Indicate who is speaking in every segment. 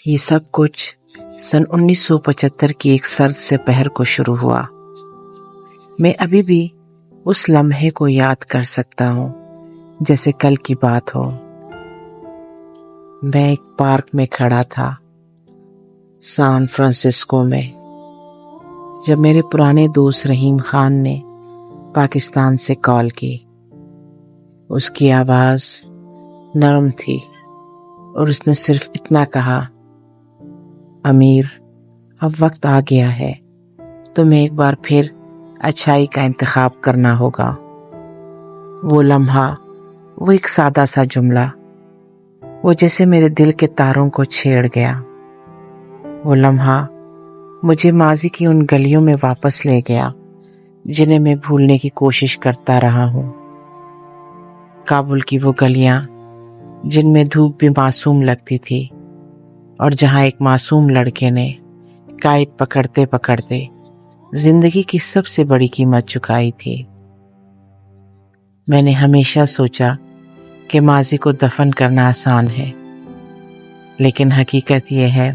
Speaker 1: یہ سب کچھ سن 1975 کی ایک سرد سے پہر کو شروع ہوا۔ میں ابھی بھی اس لمحے کو یاد کر سکتا ہوں جیسے کل کی بات ہو۔ میں ایک پارک میں کھڑا تھا سان فرانسسکو میں، جب میرے پرانے دوست رحیم خان نے پاکستان سے کال کی۔ اس کی آواز نرم تھی اور اس نے صرف اتنا کہا، امیر اب وقت آ گیا ہے، تمہیں ایک بار پھر اچھائی کا انتخاب کرنا ہوگا۔ وہ لمحہ، وہ ایک سادہ سا جملہ، وہ جیسے میرے دل کے تاروں کو چھیڑ گیا۔ وہ لمحہ مجھے ماضی کی ان گلیوں میں واپس لے گیا جنہیں میں بھولنے کی کوشش کرتا رہا ہوں۔ کابل کی وہ گلیاں جن میں دھوپ بھی معصوم لگتی تھی، اور جہاں ایک معصوم لڑکے نے کائٹ پکڑتے پکڑتے زندگی کی سب سے بڑی قیمت چکائی تھی۔ میں نے ہمیشہ سوچا کہ ماضی کو دفن کرنا آسان ہے، لیکن حقیقت یہ ہے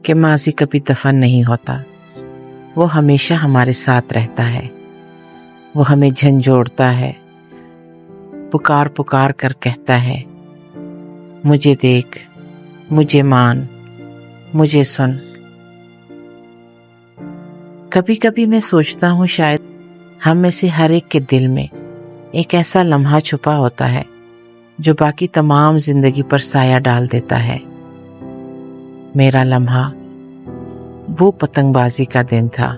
Speaker 1: کہ ماضی کبھی دفن نہیں ہوتا۔ وہ ہمیشہ ہمارے ساتھ رہتا ہے، وہ ہمیں جھنجھوڑتا ہے، پکار پکار کر کہتا ہے، مجھے دیکھ، مجھے مان، مجھے سن۔ کبھی کبھی میں سوچتا ہوں شاید ہم میں سے ہر ایک کے دل میں ایک ایسا لمحہ چھپا ہوتا ہے جو باقی تمام زندگی پر سایہ ڈال دیتا ہے۔ میرا لمحہ وہ پتنگ بازی کا دن تھا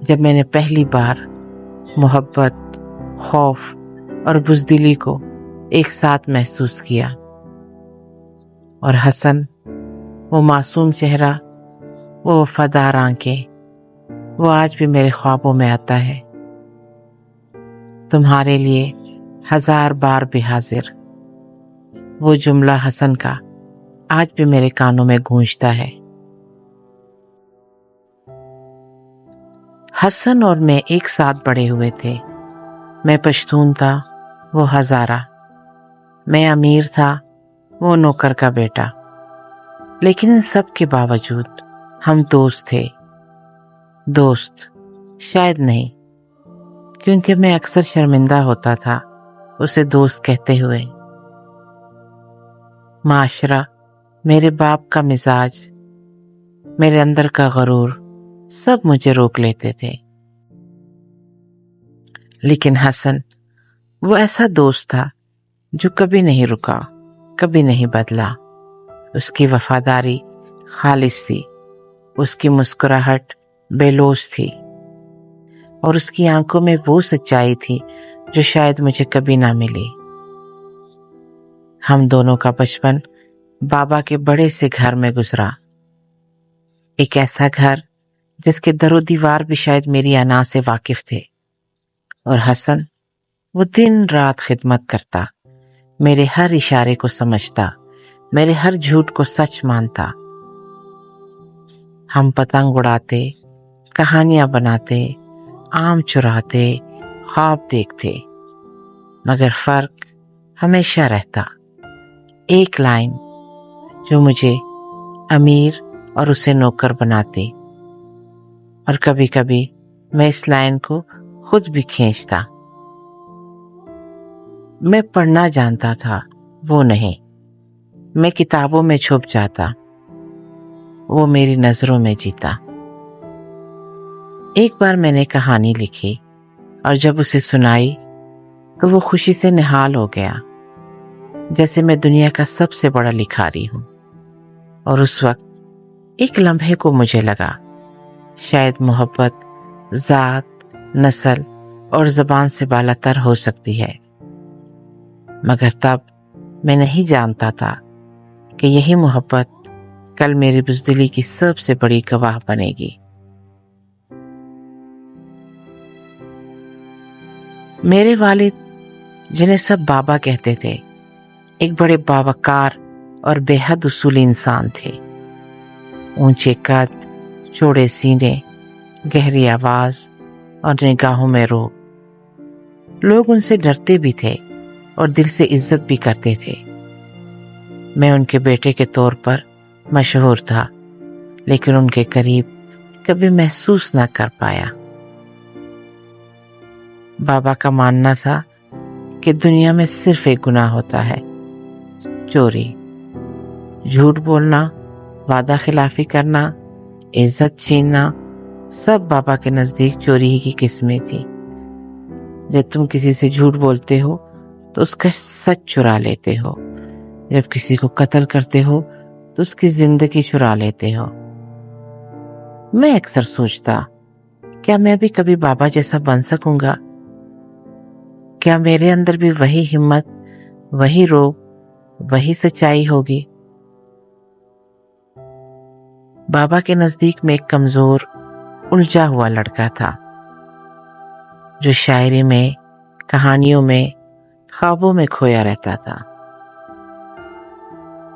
Speaker 1: جب میں نے پہلی بار محبت، خوف اور بزدلی کو ایک ساتھ محسوس کیا۔ اور حسن، وہ معصوم چہرہ، وہ وفادار آنکھیں، وہ آج بھی میرے خوابوں میں آتا ہے۔ تمہارے لیے 1000 بار بھی حاضر، وہ جملہ حسن کا آج بھی میرے کانوں میں گونجتا ہے۔ حسن اور میں ایک ساتھ بڑے ہوئے تھے۔ میں پشتون تھا، وہ ہزارہ۔ میں امیر تھا، وہ نوکر کا بیٹا۔ لیکن ان سب کے باوجود ہم دوست تھے۔ دوست شاید نہیں، کیونکہ میں اکثر شرمندہ ہوتا تھا اسے دوست کہتے ہوئے۔ معاشرہ، میرے باپ کا مزاج، میرے اندر کا غرور، سب مجھے روک لیتے تھے۔ لیکن حسن وہ ایسا دوست تھا جو کبھی نہیں رکا، کبھی نہیں بدلا۔ اس کی وفاداری خالص تھی، اس کی مسکراہٹ بے لوث تھی، اور اس کی آنکھوں میں وہ سچائی تھی جو شاید مجھے کبھی نہ ملی۔ ہم دونوں کا بچپن بابا کے بڑے سے گھر میں گزرا، ایک ایسا گھر جس کے در و دیوار بھی شاید میری انا سے واقف تھے۔ اور حسن وہ دن رات خدمت کرتا، میرے ہر اشارے کو سمجھتا، میرے ہر جھوٹ کو سچ مانتا۔ ہم پتنگ اڑاتے، کہانیاں بناتے، آم چراتے، خواب دیکھتے، مگر فرق ہمیشہ رہتا، ایک لائن جو مجھے امیر اور اسے نوکر بناتی۔ اور کبھی کبھی میں اس لائن کو خود بھی کھینچتا۔ میں پڑھنا جانتا تھا، وہ نہیں۔ میں کتابوں میں چھپ جاتا، وہ میری نظروں میں جیتا۔ ایک بار میں نے کہانی لکھی اور جب اسے سنائی تو وہ خوشی سے نہال ہو گیا، جیسے میں دنیا کا سب سے بڑا لکھاری ہوں۔ اور اس وقت ایک لمحے کو مجھے لگا شاید محبت ذات، نسل اور زبان سے بالاتر ہو سکتی ہے، مگر تب میں نہیں جانتا تھا کہ یہی محبت کل میری بزدلی کی سب سے بڑی گواہ بنے گی۔ میرے والد، جنہیں سب بابا کہتے تھے، ایک بڑے باوقار اور بے حد اصولی انسان تھے۔ اونچے قد، چوڑے سینے، گہری آواز اور نگاہوں میں روب۔ لوگ ان سے ڈرتے بھی تھے اور دل سے عزت بھی کرتے تھے۔ میں ان کے بیٹے کے طور پر مشہور تھا، لیکن ان کے قریب کبھی محسوس نہ کر پایا۔ بابا کا ماننا تھا کہ دنیا میں صرف ایک گناہ ہوتا ہے، چوری۔ جھوٹ بولنا، وعدہ خلافی کرنا، عزت چھیننا، سب بابا کے نزدیک چوری ہی کی قسمیں تھی۔ جب تم کسی سے جھوٹ بولتے ہو تو اس کا سچ چرا لیتے ہو، جب کسی کو قتل کرتے ہو تو اس کی زندگی چرا لیتے ہو۔ میں اکثر سوچتا، کیا میں بھی کبھی بابا جیسا بن سکوں گا؟ کیا میرے اندر بھی وہی ہمت، وہی روب، وہی سچائی ہوگی؟ بابا کے نزدیک میں ایک کمزور، الجھا ہوا لڑکا تھا، جو شاعری میں، کہانیوں میں، خوابوں میں کھویا رہتا تھا۔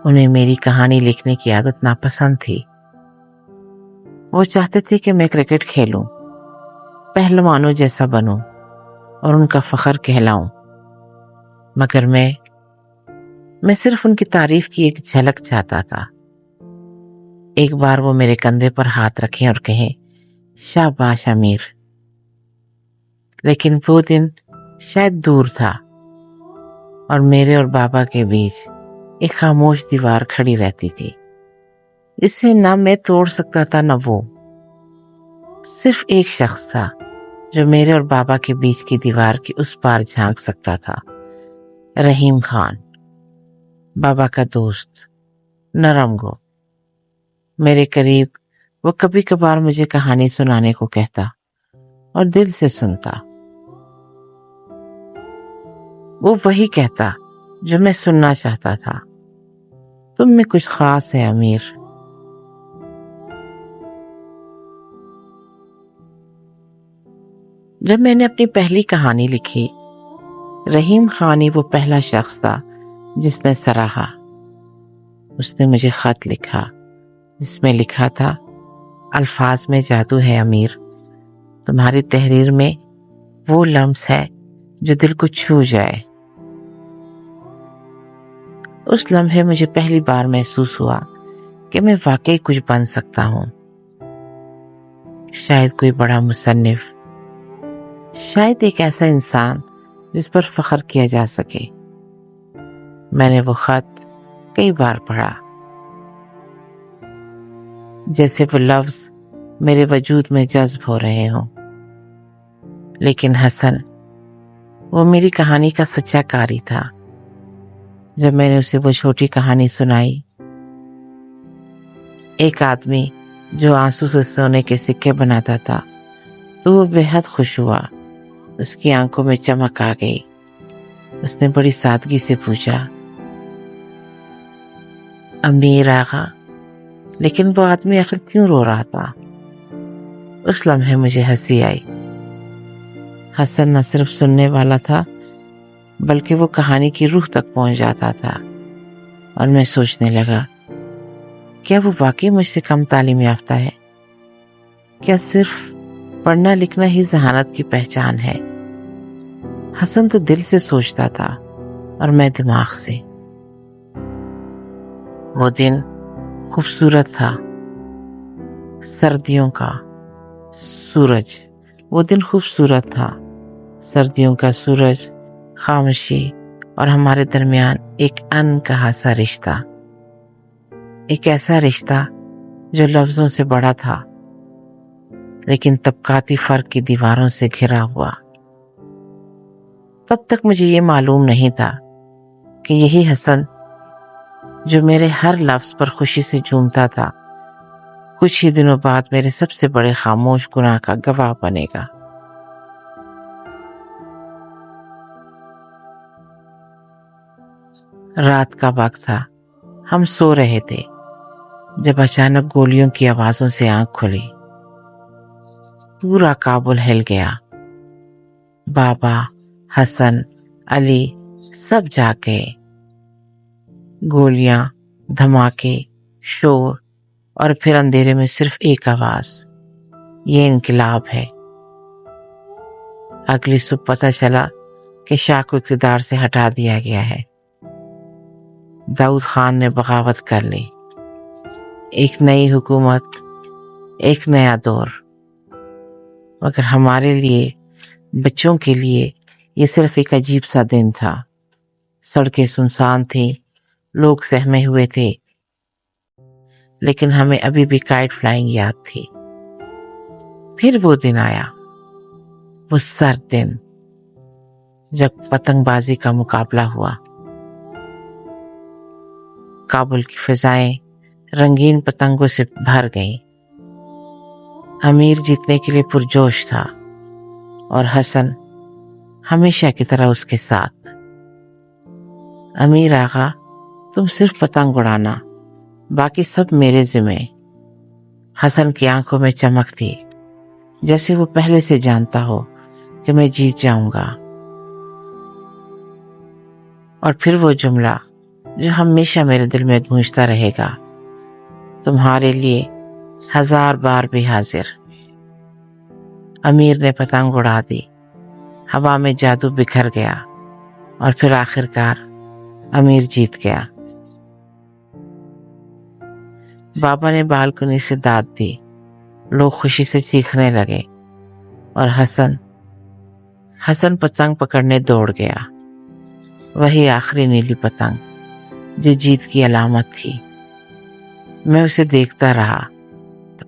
Speaker 1: انہیں میری کہانی لکھنے کی عادت ناپسند تھی۔ وہ چاہتے تھے کہ میں کرکٹ کھیلوں، پہلوانوں جیسا بنوں اور ان کا فخر کہلاؤں، مگر میں صرف ان کی تعریف کی ایک جھلک چاہتا تھا۔ ایک بار وہ میرے کندھے پر ہاتھ رکھیں اور کہیں، شاباش امیر۔ لیکن وہ دن شاید دور تھا، اور میرے اور بابا کے بیچ ایک خاموش دیوار کھڑی رہتی تھی، جسے نہ میں توڑ سکتا تھا نہ وہ۔ صرف ایک شخص تھا جو میرے اور بابا کے بیچ کی دیوار کی اس پار جھانک سکتا تھا، رحیم خان، بابا کا دوست، نرم گو۔ میرے قریب وہ کبھی کبھار مجھے کہانی سنانے کو کہتا اور دل سے سنتا۔ وہ وہی کہتا جو میں سننا چاہتا تھا، تم میں کچھ خاص ہے امیر۔ جب میں نے اپنی پہلی کہانی لکھی، رحیم خان ہی وہ پہلا شخص تھا جس نے سراہا۔ اس نے مجھے خط لکھا جس میں لکھا تھا، الفاظ میں جادو ہے امیر، تمہاری تحریر میں وہ لمس ہے جو دل کو چھو جائے۔ اس لمحے مجھے پہلی بار محسوس ہوا کہ میں واقعی کچھ بن سکتا ہوں، شاید کوئی بڑا مصنف، شاید ایک ایسا انسان جس پر فخر کیا جا سکے۔ میں نے وہ خط کئی بار پڑھا، جیسے وہ لفظ میرے وجود میں جذب ہو رہے ہوں۔ لیکن حسن، وہ میری کہانی کا سچا قاری تھا۔ جب میں نے اسے وہ چھوٹی کہانی سنائی، ایک آدمی جو آنسو سے سونے کے سکے بناتا تھا، تو وہ بے حد خوش ہوا۔ اس کی آنکھوں میں چمک آ گئی۔ اس نے بڑی سادگی سے پوچھا، امیر آغا، لیکن وہ آدمی آخر کیوں رو رہا تھا؟ اس لمحے مجھے ہنسی آئی۔ حسن نہ صرف سننے والا تھا، بلکہ وہ کہانی کی روح تک پہنچ جاتا تھا، اور میں سوچنے لگا، کیا وہ واقعی مجھ سے کم تعلیم یافتہ ہے؟ کیا صرف پڑھنا لکھنا ہی ذہانت کی پہچان ہے؟ حسن تو دل سے سوچتا تھا اور میں دماغ سے۔ وہ دن خوبصورت تھا، سردیوں کا سورج۔ وہ دن خوبصورت تھا، سردیوں کا سورج، خاموشی، اور ہمارے درمیان ایک ان کہا سا رشتہ، ایک ایسا رشتہ جو لفظوں سے بڑا تھا، لیکن طبقاتی فرق کی دیواروں سے گھرا ہوا۔ تب تک مجھے یہ معلوم نہیں تھا کہ یہی حسن جو میرے ہر لفظ پر خوشی سے جھومتا تھا، کچھ ہی دنوں بعد میرے سب سے بڑے خاموش گناہ کا گواہ بنے گا۔ رات کا وقت تھا، ہم سو رہے تھے، جب اچانک گولیوں کی آوازوں سے آنکھ کھلی۔ پورا کابل ہل گیا۔ بابا، حسن، علی سب جاگ گئے۔ گولیاں، دھماکے، شور، اور پھر اندھیرے میں صرف ایک آواز، یہ انقلاب ہے۔ اگلی صبح پتہ چلا کہ شاہ کو اقتدار سے ہٹا دیا گیا ہے۔ داؤد خان نے بغاوت کر لی۔ ایک نئی حکومت، ایک نیا دور۔ مگر ہمارے لیے، بچوں کے لیے، یہ صرف ایک عجیب سا دن تھا۔ سڑکیں سنسان تھیں، لوگ سہمے ہوئے تھے، لیکن ہمیں ابھی بھی کائٹ فلائنگ یاد تھی۔ پھر وہ دن آیا، وہ سرد دن جب پتنگ بازی کا مقابلہ ہوا۔ کابل کی فضائیں رنگین پتنگوں سے بھر گئیں۔ امیر جیتنے کے لیے پرجوش تھا اور حسن ہمیشہ کی طرح اس کے ساتھ۔ امیر آغا، تم صرف پتنگ اڑانا، باقی سب میرے ذمہ۔ حسن کی آنکھوں میں چمک تھی، جیسے وہ پہلے سے جانتا ہو کہ میں جیت جاؤں گا۔ اور پھر وہ جملہ جو ہمیشہ میرے دل میں گونجتا رہے گا، تمہارے لیے 1000 بار بھی حاضر۔ امیر نے پتنگ اڑا دی، ہوا میں جادو بکھر گیا، اور پھر آخرکار امیر جیت گیا۔ بابا نے بالکنی سے داد دی، لوگ خوشی سے چیخنے لگے، اور حسن پتنگ پکڑنے دوڑ گیا، وہی آخری نیلی پتنگ جو جیت کی علامت تھی۔ میں اسے دیکھتا رہا،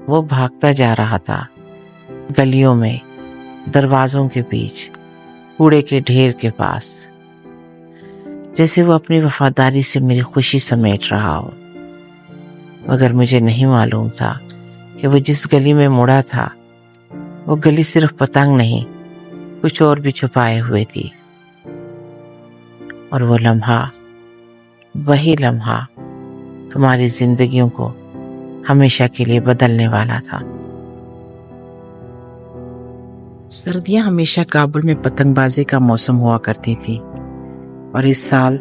Speaker 1: وہ بھاگتا جا رہا تھا، گلیوں میں، دروازوں کے بیچ، کوڑے کے ڈھیر کے پاس، جیسے وہ اپنی وفاداری سے میری خوشی سمیٹ رہا ہو۔ مگر مجھے نہیں معلوم تھا کہ وہ جس گلی میں مڑا تھا، وہ گلی صرف پتنگ نہیں، کچھ اور بھی چھپائے ہوئے تھی۔ اور وہ لمحہ، وہی لمحہ، ہماری زندگیوں کو ہمیشہ کے لیے بدلنے والا تھا۔ سردیاں ہمیشہ کابل میں پتنگ بازی کا موسم ہوا کرتی تھی، اور اس سال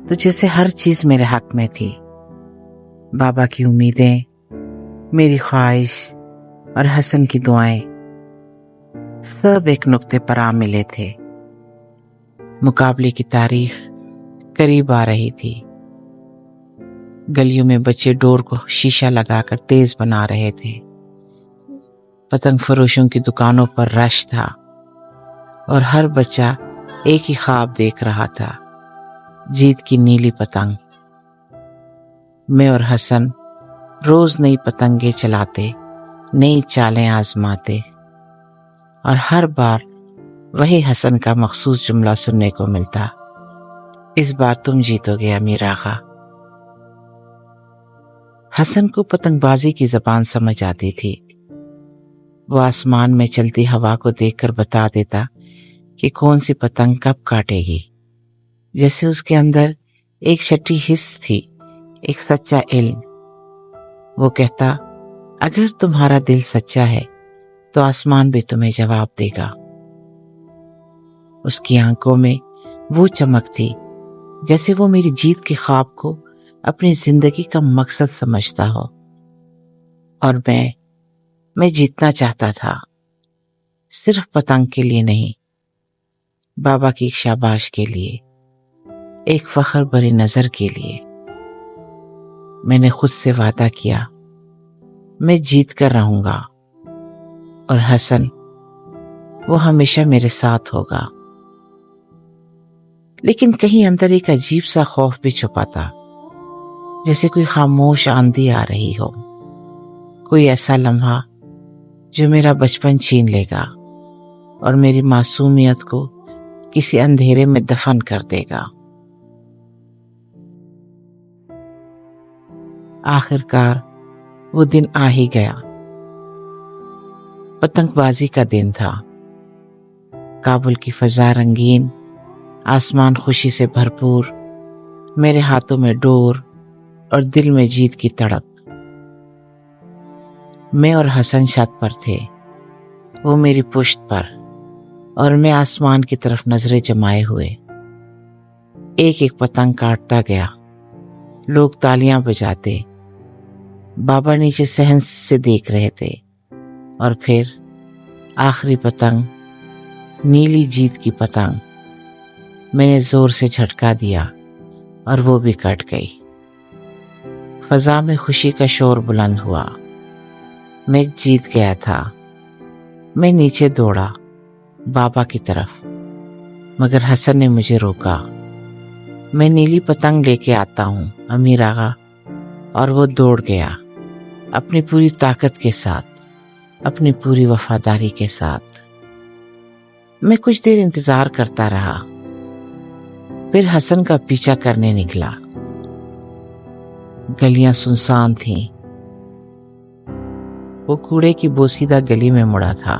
Speaker 1: تو جیسے ہر چیز میرے حق میں تھی۔ بابا کی امیدیں، میری خواہش اور حسن کی دعائیں، سب ایک نقطے پر آ ملے تھے۔ مقابلے کی تاریخ قریب آ رہی تھی۔ گلیوں میں بچے ڈور کو شیشہ لگا کر تیز بنا رہے تھے۔ پتنگ فروشوں کی دکانوں پر رش تھا، اور ہر بچہ ایک ہی خواب دیکھ رہا تھا، جیت کی نیلی پتنگ۔ میں اور حسن روز نئی پتنگیں چلاتے، نئی چالیں آزماتے، اور ہر بار وہی حسن کا مخصوص جملہ سننے کو ملتا، اس بار تم جیتو گے امیر آغا۔ حسن کو پتنگ بازی کی زبان سمجھ آتی تھی۔ وہ آسمان میں چلتی ہوا کو دیکھ کر بتا دیتا کہ کون سی پتنگ کب کاٹے گی، جیسے اس کے اندر ایک چھٹی حس تھی، ایک سچا علم۔ وہ کہتا، اگر تمہارا دل سچا ہے تو آسمان بھی تمہیں جواب دے گا۔ اس کی آنکھوں میں وہ چمک تھی جیسے وہ میری جیت کے خواب کو اپنی زندگی کا مقصد سمجھتا ہو، اور میں جیتنا چاہتا تھا، صرف پتنگ کے لیے نہیں، بابا کی ایک شاباش کے لیے، ایک فخر بری نظر کے لیے۔ میں نے خود سے وعدہ کیا، میں جیت کر رہوں گا، اور حسن، وہ ہمیشہ میرے ساتھ ہوگا۔ لیکن کہیں اندر ایک عجیب سا خوف بھی چھپا تھا، جیسے کوئی خاموش آندھی آ رہی ہو، کوئی ایسا لمحہ جو میرا بچپن چھین لے گا اور میری معصومیت کو کسی اندھیرے میں دفن کر دے گا۔ آخرکار وہ دن آ ہی گیا۔ پتنگ بازی کا دن تھا۔ کابل کی فضا رنگین، آسمان خوشی سے بھرپور، میرے ہاتھوں میں ڈور اور دل میں جیت کی تڑپ۔ میں اور حسن چھت پر تھے، وہ میری پشت پر، اور میں آسمان کی طرف نظریں جمائے ہوئے۔ ایک ایک پتنگ کاٹتا گیا، لوگ تالیاں بجاتے، بابا نیچے صحن سے دیکھ رہے تھے، اور پھر آخری پتنگ، نیلی جیت کی پتنگ، میں نے زور سے جھٹکا دیا اور وہ بھی کٹ گئی۔ فضا میں خوشی کا شور بلند ہوا۔ میں جیت گیا تھا۔ میں نیچے دوڑا بابا کی طرف، مگر حسن نے مجھے روکا۔ میں نیلی پتنگ لے کے آتا ہوں امیر آغا۔ اور وہ دوڑ گیا اپنی پوری طاقت کے ساتھ، اپنی پوری وفاداری کے ساتھ۔ میں کچھ دیر انتظار کرتا رہا، پھر حسن کا پیچھا کرنے نکلا۔ گلیاں سنسان تھیں۔ وہ کوڑے کی بوسیدہ گلی میں مڑا تھا۔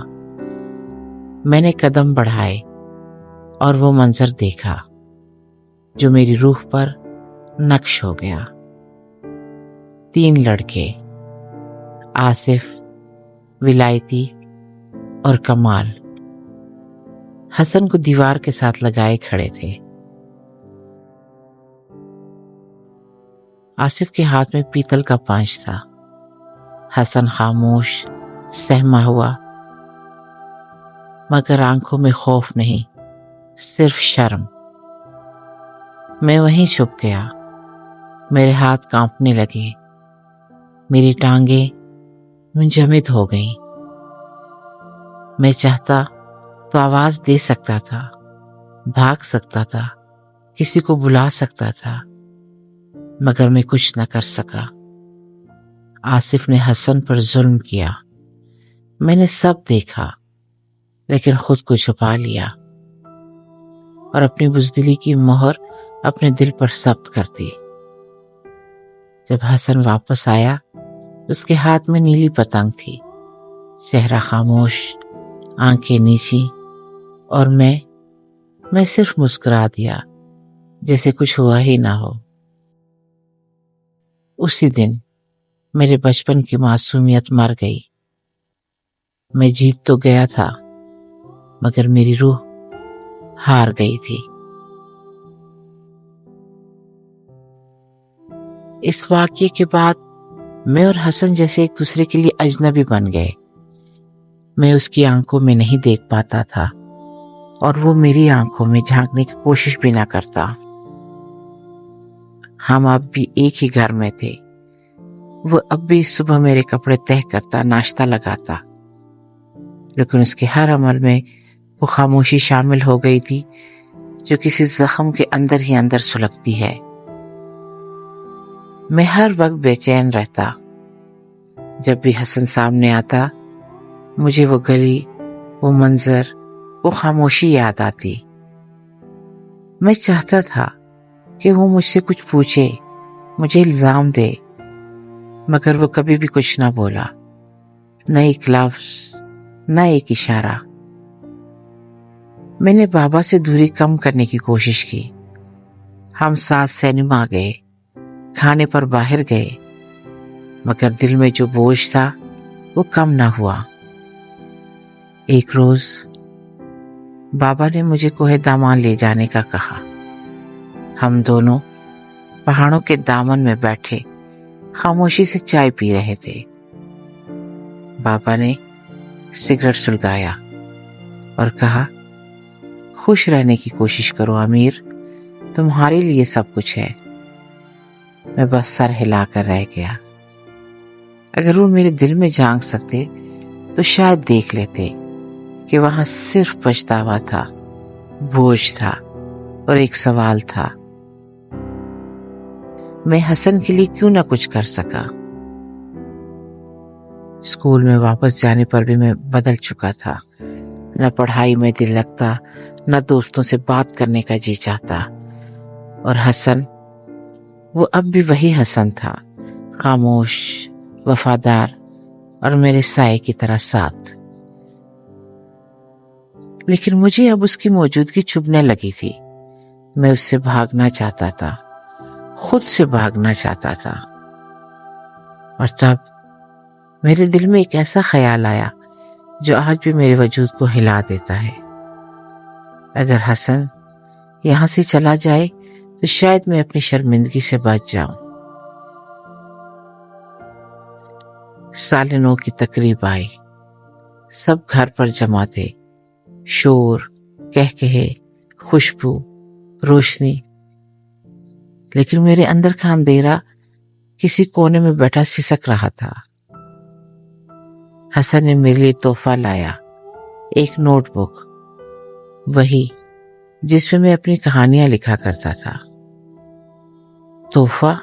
Speaker 1: میں نے قدم بڑھائے اور وہ منظر دیکھا جو میری روح پر نقش ہو گیا۔ 3 لڑکے، آصف، ولایتی اور کمال، حسن کو دیوار کے ساتھ لگائے کھڑے تھے۔ آصف کے ہاتھ میں پیتل کا پانچ تھا۔ حسن خاموش، سہما ہوا، مگر آنکھوں میں خوف نہیں، صرف شرم۔ میں وہیں چھپ گیا۔ میرے ہاتھ کانپنے لگے، میری ٹانگیں منجمد ہو گئیں۔ میں چاہتا تو آواز دے سکتا تھا، بھاگ سکتا تھا، کسی کو بلا سکتا تھا، مگر میں کچھ نہ کر سکا۔ آصف نے حسن پر ظلم کیا۔ میں نے سب دیکھا، لیکن خود کو چھپا لیا اور اپنی بزدلی کی مہر اپنے دل پر ثبت کر دی۔ جب حسن واپس آیا، اس کے ہاتھ میں نیلی پتنگ تھی، چہرہ خاموش، آنکھیں نیچی، اور میں صرف مسکرا دیا جیسے کچھ ہوا ہی نہ ہو۔ اسی دن میرے بچپن کی معصومیت مر گئی۔ میں جیت تو گیا تھا، مگر میری روح ہار گئی تھی۔ اس واقعے کے بعد میں اور حسن جیسے ایک دوسرے کے لیے اجنبی بن گئے۔ میں اس کی آنکھوں میں نہیں دیکھ پاتا تھا اور وہ میری آنکھوں میں جھانکنے کی کوشش بھی نہ کرتا۔ ہم اب بھی ایک ہی گھر میں تھے۔ وہ اب بھی صبح میرے کپڑے تہہ کرتا، ناشتہ لگاتا، لیکن اس کے ہر عمل میں وہ خاموشی شامل ہو گئی تھی جو کسی زخم کے اندر ہی اندر سلگتی ہے۔ میں ہر وقت بے چین رہتا۔ جب بھی حسن سامنے آتا، مجھے وہ گلی، وہ منظر، وہ خاموشی یاد آتی۔ میں چاہتا تھا کہ وہ مجھ سے کچھ پوچھے، مجھے الزام دے، مگر وہ کبھی بھی کچھ نہ بولا، نہ ایک لفظ، نہ ایک اشارہ۔ میں نے بابا سے دوری کم کرنے کی کوشش کی۔ ہم ساتھ سینما گئے، کھانے پر باہر گئے، مگر دل میں جو بوجھ تھا وہ کم نہ ہوا۔ ایک روز بابا نے مجھے کوہ دامان لے جانے کا کہا۔ ہم دونوں پہاڑوں کے دامن میں بیٹھے خاموشی سے چائے پی رہے تھے۔ بابا نے سگریٹ سلگایا اور کہا، خوش رہنے کی کوشش کرو امیر، تمہارے لیے سب کچھ ہے۔ میں بس سر ہلا کر رہ گیا۔ اگر وہ میرے دل میں جھانک سکتے تو شاید دیکھ لیتے کہ وہاں صرف پچھتاوا تھا، بوجھ تھا اور ایک سوال تھا، میں حسن کے لیے کیوں نہ کچھ کر سکا۔ اسکول میں واپس جانے پر بھی میں بدل چکا تھا۔ نہ پڑھائی میں دل لگتا، نہ دوستوں سے بات کرنے کا جی چاہتا۔ اور حسن، وہ اب بھی وہی حسن تھا، خاموش، وفادار اور میرے سائے کی طرح ساتھ۔ لیکن مجھے اب اس کی موجودگی چبھنے لگی تھی۔ میں اس سے بھاگنا چاہتا تھا، خود سے بھاگنا چاہتا تھا۔ اور تب میرے دل میں ایک ایسا خیال آیا جو آج بھی میرے وجود کو ہلا دیتا ہے۔ اگر حسن یہاں سے چلا جائے تو شاید میں اپنی شرمندگی سے بچ جاؤں۔ سال نو کی تقریب آئی۔ سب گھر پر جمع تھے۔ شور، کہکہے، خوشبو، روشنی۔ لیکن میرے اندر کا اندھیرا کسی کونے میں بیٹھا سسک رہا تھا۔ حسن نے میرے لیے تحفہ لایا، ایک نوٹ بک، وہی جس میں اپنی کہانیاں لکھا کرتا تھا۔ تحفہ،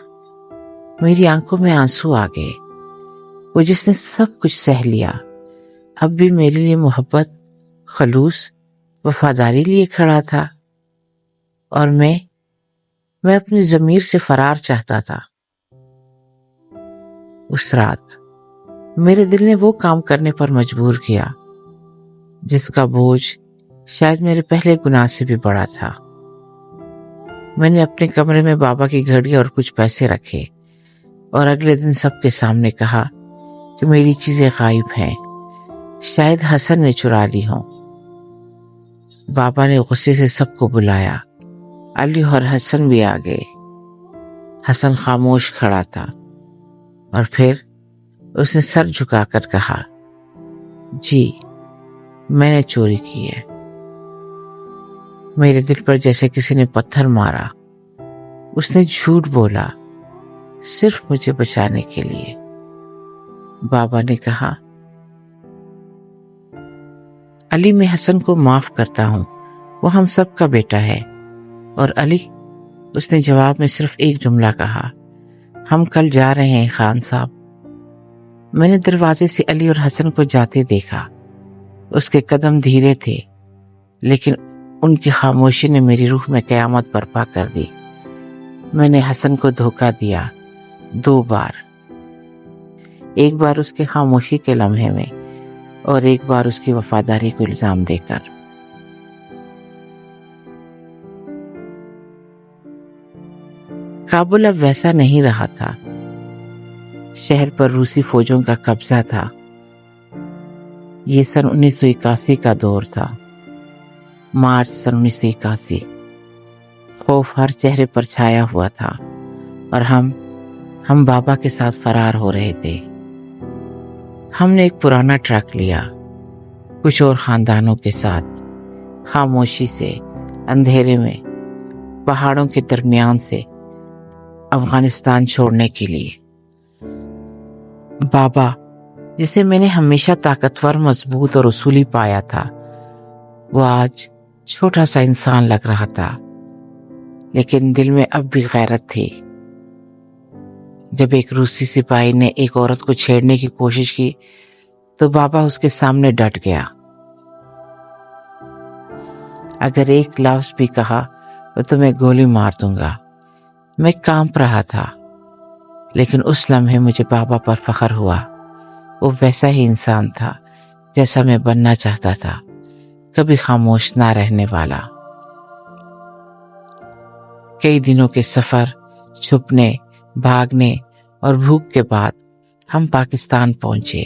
Speaker 1: میری آنکھوں میں آنسو آ گئے۔ وہ جس نے سب کچھ سہ لیا اب بھی میرے لیے محبت، خلوص، وفاداری لیے کھڑا تھا، اور میں اپنی ضمیر سے فرار چاہتا تھا۔ اس رات میرے دل نے وہ کام کرنے پر مجبور کیا جس کا بوجھ شاید میرے پہلے گناہ سے بھی بڑا تھا۔ میں نے اپنے کمرے میں بابا کی گھڑی اور کچھ پیسے رکھے، اور اگلے دن سب کے سامنے کہا کہ میری چیزیں غائب ہیں، شاید حسن نے چرا لی ہوں۔ بابا نے غصے سے سب کو بلایا، علی اور حسن بھی آ گئے۔ حسن خاموش کھڑا تھا، اور پھر اس نے سر جھکا کر کہا، جی میں نے چوری کی ہے۔ میرے دل پر جیسے کسی نے پتھر مارا۔ اس نے جھوٹ بولا صرف مجھے بچانے کے لیے۔ بابا نے کہا، علی میں حسن کو معاف کرتا ہوں، وہ ہم سب کا بیٹا ہے۔ اور علی؟ اس نے جواب میں صرف ایک جملہ کہا، ہم کل جا رہے ہیں خان صاحب۔ میں نے دروازے سے علی اور حسن کو جاتے دیکھا۔ اس کے قدم دھیرے تھے، لیکن ان کی خاموشی نے میری روح میں قیامت برپا کر دی۔ میں نے حسن کو دھوکہ دیا 2 بار، ایک بار اس کے خاموشی کے لمحے میں، اور ایک بار اس کی وفاداری کو الزام دے کر۔ کابل اب ویسا نہیں رہا تھا۔ شہر پر روسی فوجوں کا قبضہ تھا۔ یہ سن 1981 کا دور تھا، مارچ سن 1981۔ خوف ہر چہرے پر چھایا ہوا تھا، اور ہم بابا کے ساتھ فرار ہو رہے تھے۔ ہم نے ایک پرانا ٹرک لیا، کچھ اور خاندانوں کے ساتھ، خاموشی سے، اندھیرے میں، پہاڑوں کے درمیان سے افغانستان چھوڑنے کے لیے۔ بابا، جسے میں نے ہمیشہ طاقتور، مضبوط اور اصولی پایا تھا، وہ آج چھوٹا سا انسان لگ رہا تھا، لیکن دل میں اب بھی غیرت تھی۔ جب ایک روسی سپاہی نے ایک عورت کو چھیڑنے کی کوشش کی تو بابا اس کے سامنے ڈٹ گیا۔ اگر ایک لفظ بھی کہا تو تمہیں گولی مار دوں گا۔ میں کانپ رہا تھا، لیکن اس لمحے مجھے بابا پر فخر ہوا۔ وہ ویسا ہی انسان تھا جیسا میں بننا چاہتا تھا، کبھی خاموش نہ رہنے والا۔ کئی دنوں کے سفر، چھپنے، بھاگنے اور بھوک کے بعد ہم پاکستان پہنچے،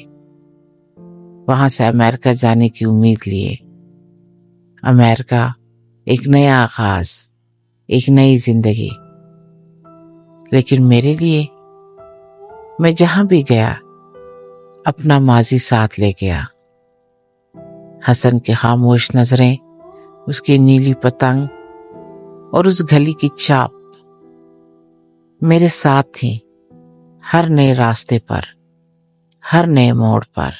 Speaker 1: وہاں سے امریکہ جانے کی امید لیے۔ امریکہ، ایک نیا آغاز، ایک نئی زندگی۔ لیکن میرے لیے، میں جہاں بھی گیا اپنا ماضی ساتھ لے گیا۔ حسن کی خاموش نظریں، اس کی نیلی پتنگ اور اس گلی کی چاپ میرے ساتھ تھی، ہر نئے راستے پر، ہر نئے موڑ پر۔